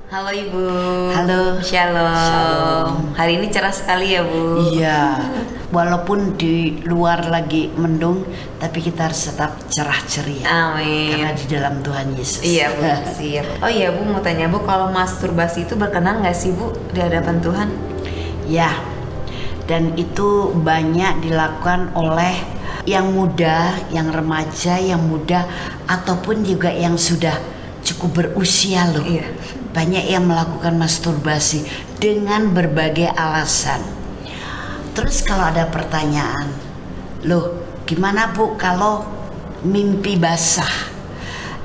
Halo Ibu. Halo. Shalom. Shalom. Hari ini cerah sekali ya Bu. Iya, walaupun di luar lagi mendung, tapi kita harus tetap cerah ceria. Amin. Karena di dalam Tuhan Yesus. Iya Bu, siap. Oh iya Bu, mau tanya Bu, kalau masturbasi itu berkenan nggak sih Bu di hadapan Tuhan? Ya, dan itu banyak dilakukan oleh yang muda, yang remaja, yang muda, ataupun juga yang sudah cukup berusia loh. Iya. Banyak yang melakukan masturbasi dengan berbagai alasan. Terus kalau ada pertanyaan, loh gimana Bu kalau mimpi basah?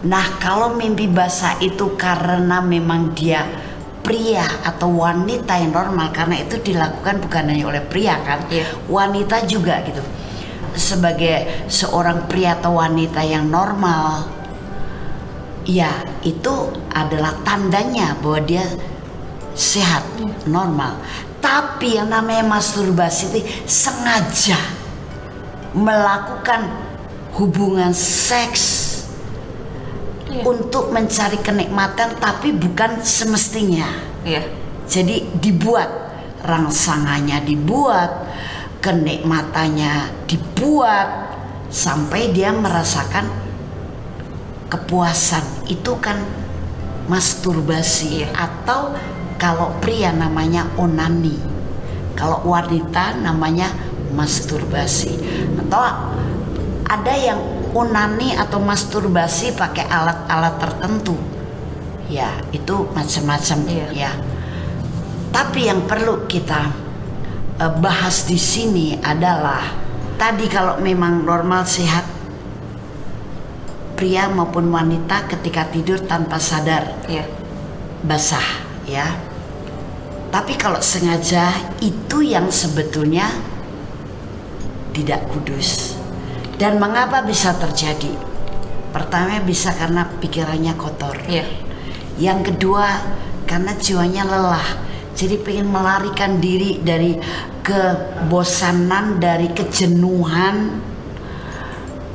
Nah kalau mimpi basah itu karena memang dia pria atau wanita yang normal, karena itu dilakukan bukan hanya oleh pria kan, wanita juga gitu. Sebagai seorang pria atau wanita yang normal, ya itu adalah tandanya bahwa dia sehat, normal. Tapi yang namanya masturbasi itu sengaja melakukan hubungan seks untuk mencari kenikmatan, tapi bukan semestinya. Jadi dibuat, rangsangannya dibuat, kenikmatannya dibuat, sampai dia merasakan kepuasan. Itu kan masturbasi. Atau kalau pria namanya onani, kalau wanita namanya masturbasi. Atau ada yang onani atau masturbasi pakai alat-alat tertentu, ya itu macam-macam. Ya, tapi yang perlu kita bahas di sini adalah tadi, kalau memang normal sehat, pria maupun wanita ketika tidur tanpa sadar basah, ya. Tapi kalau sengaja, itu yang sebetulnya tidak kudus. Dan mengapa bisa terjadi? Pertama, bisa karena pikirannya kotor. Yang kedua, karena jiwanya lelah. Jadi pengen melarikan diri dari kebosanan, dari kejenuhan,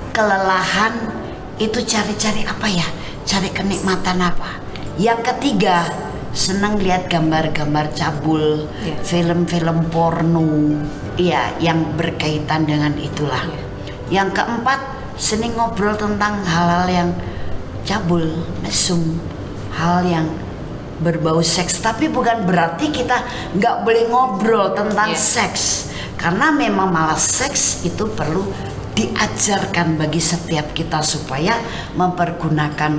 kelelahan. Itu cari-cari apa ya? Cari kenikmatan apa? Yang ketiga, senang lihat gambar-gambar cabul, film-film porno, ya, yang berkaitan dengan itulah. Yang keempat, sering ngobrol tentang hal-hal yang cabul, mesum, hal yang berbau seks. Tapi bukan berarti kita nggak boleh ngobrol tentang seks, karena memang malah seks itu perlu diajarkan bagi setiap kita, supaya mempergunakan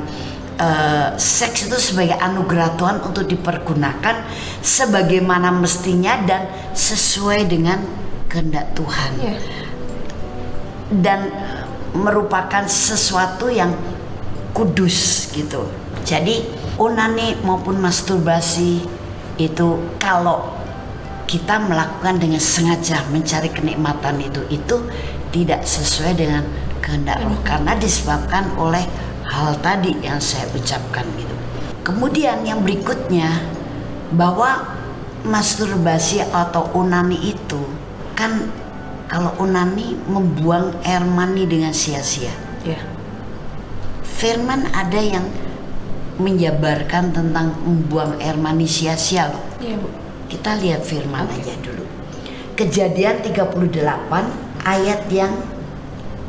seks itu sebagai anugerah Tuhan untuk dipergunakan sebagaimana mestinya dan sesuai dengan kehendak Tuhan. Dan merupakan sesuatu yang kudus gitu. Jadi onani maupun masturbasi itu kalau kita melakukan dengan sengaja mencari kenikmatan, itu tidak sesuai dengan kehendak Roh, karena disebabkan oleh hal tadi yang saya ucapkan gitu. Kemudian yang berikutnya, bahwa masturbasi atau onani itu kan, kalau onani membuang air mani dengan sia-sia. Firman ada yang menjabarkan tentang membuang air mani sia-sia loh. Kita lihat firman aja dulu. Kejadian 38 ayat yang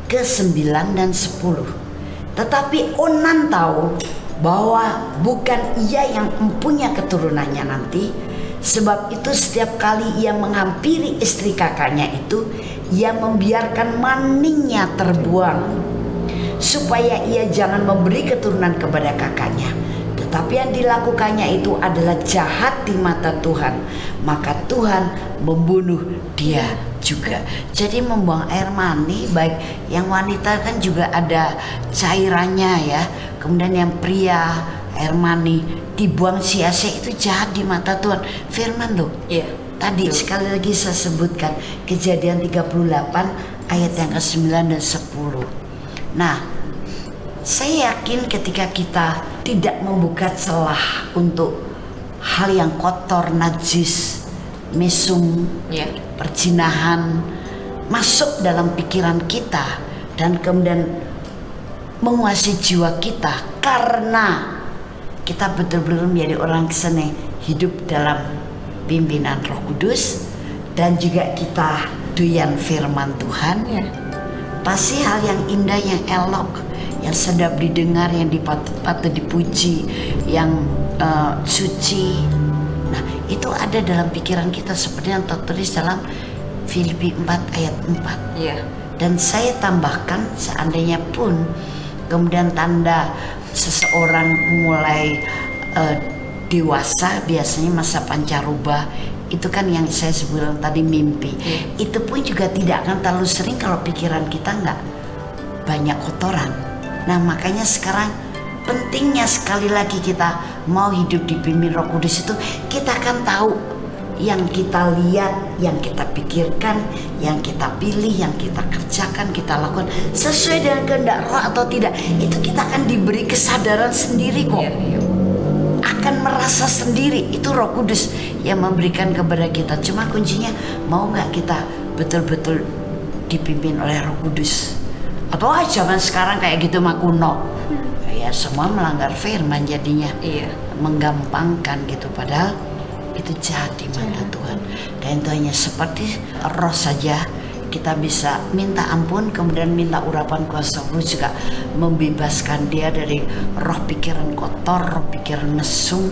ke-9 dan 10. Tetapi Onan tahu bahwa bukan ia yang mempunyai keturunannya nanti. Sebab itu setiap kali ia menghampiri istri kakaknya itu, ia membiarkan maninya terbuang, supaya ia jangan memberi keturunan kepada kakaknya. Tetapi yang dilakukannya itu adalah jahat di mata Tuhan, maka Tuhan membunuh dia juga. Jadi membuang air mani, baik yang wanita kan juga ada cairannya ya. Kemudian yang pria, air mani dibuang sia-sia, itu jahat di mata Tuhan. Firman loh. Tadi sekali lagi saya sebutkan Kejadian 38 ayat yang ke-9 dan 10. Nah, saya yakin ketika kita tidak membuka celah untuk hal yang kotor, najis, mesum, perjinahan masuk dalam pikiran kita dan kemudian menguasai jiwa kita, karena kita betul-betul menjadi orang Kristen yang hidup dalam pimpinan Roh Kudus, dan juga kita doyan firman Tuhan, pasti hal yang indah, yang elok, yang sedap didengar, yang patut dipuji, yang suci, nah itu ada dalam pikiran kita seperti yang tertulis dalam Filipi 4 ayat 4. Dan saya tambahkan, seandainya pun kemudian tanda seseorang mulai dewasa, biasanya masa pancaroba, itu kan yang saya sebutkan tadi, mimpi. Itu pun juga tidak akan terlalu sering kalau pikiran kita nggak banyak kotoran. Nah makanya sekarang pentingnya sekali lagi kita mau hidup dipimpin Roh Kudus itu, kita akan tahu yang kita lihat, yang kita pikirkan, yang kita pilih, yang kita kerjakan, kita lakukan sesuai dengan kehendak Roh atau tidak, itu kita akan diberi kesadaran sendiri kok. Akan merasa sendiri, itu Roh Kudus yang memberikan kepada kita. Cuma kuncinya mau nggak kita betul-betul dipimpin oleh Roh Kudus, atau zaman sekarang kayak gitu mah kuno, ya semua melanggar firman jadinya, menggampangkan gitu, padahal itu jahat di mata Tuhan. Dan itu hanya seperti roh saja, kita bisa minta ampun, kemudian minta urapan kuasa roh juga membebaskan dia dari roh pikiran kotor, roh pikiran mesum,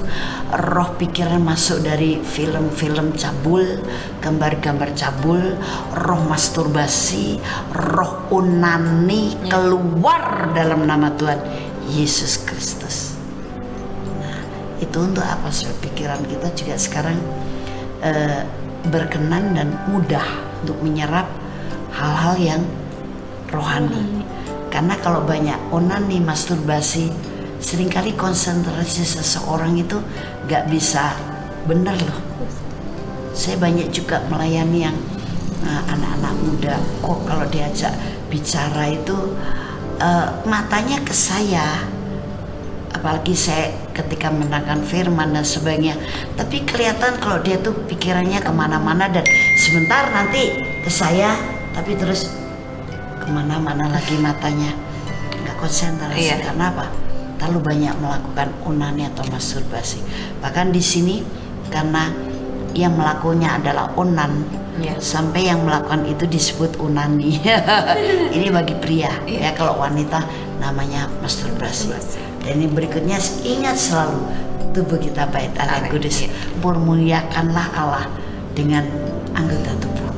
roh pikiran masuk dari film-film cabul, gambar-gambar cabul, roh masturbasi, roh onani, keluar dalam nama Tuhan Yesus Kristus. Itu untuk apa? Supaya pikiran kita juga sekarang berkenan dan mudah untuk menyerap hal-hal yang rohani. Karena kalau banyak onani, masturbasi, seringkali konsentrasi seseorang itu gak bisa benar loh. Saya banyak juga melayani yang anak-anak muda, kok kalau diajak bicara itu matanya ke saya, apalagi saya ketika menerangkan firman dan sebagainya, tapi kelihatan kalau dia tuh pikirannya kemana-mana, dan sebentar nanti ke saya, tapi terus kemana-mana lagi matanya, nggak konsentrasi. Karena apa? Terlalu banyak melakukan onani atau masturbasi. Bahkan di sini karena yang melakukannya adalah onan, sampai yang melakukan itu disebut onani. Ini bagi pria, ya kalau wanita namanya masturbasi. Dan ini berikutnya, ingat selalu tubuh kita bait Allah Kudus. Permuliakanlah Allah dengan anggota tubuh.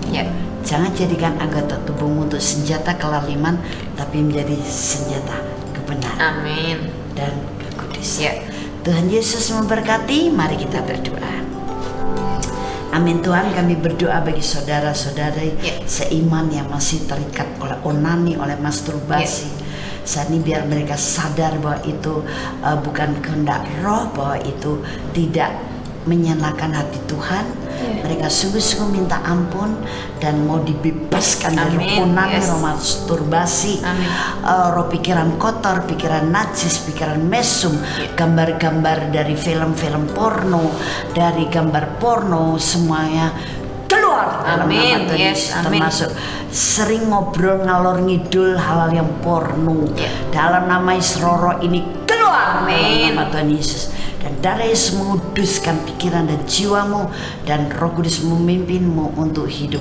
Jangan jadikan anggota tubuhmu untuk senjata kelaliman, tapi menjadi senjata kebenaran. Amin. Dan kekudusan. Tuhan Yesus memberkati. Mari kita berdoa. Amin. Tuhan, kami berdoa bagi saudara-saudari seiman yang masih terikat oleh onani, oleh masturbasi. Saat ini biar mereka sadar bahwa itu bukan kehendak Roh, bahwa itu tidak menyenangkan hati Tuhan. Mereka sungguh-sungguh minta ampun dan mau dibebaskan dari onani, roh masturbasi, roh pikiran kotor, pikiran najis, pikiran mesum, gambar-gambar dari film-film porno, dari gambar porno, semuanya keluar dalam nama Tuhan Yesus. Termasuk sering ngobrol ngalor ngidul hal-hal yang porno, dalam nama Isroro ini keluar dalam nama Tuhan Yesus. Dan darah Yesus menguduskan pikiran dan jiwamu, dan Roh Kudus memimpinmu untuk hidup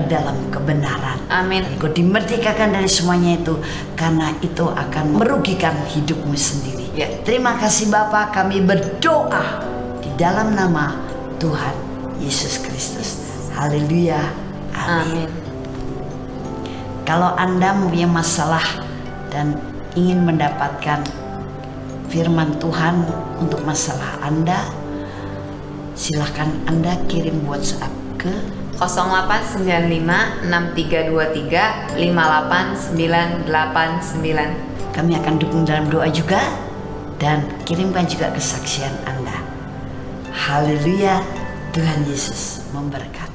dalam kebenaran. Amin. Dan kau dimerdekakan dari semuanya itu, karena itu akan merugikan hidupmu sendiri. Terima kasih Bapa, kami berdoa di dalam nama Tuhan Yesus Kristus. Haleluya. Amin. Kalau Anda punya masalah dan ingin mendapatkan firman Tuhan untuk masalah Anda, silakan Anda kirim WhatsApp ke 0895-6323-58989. Kami akan dukung dalam doa juga, dan kirimkan juga kesaksian Anda. Haleluya. Tuhan Yesus memberkati.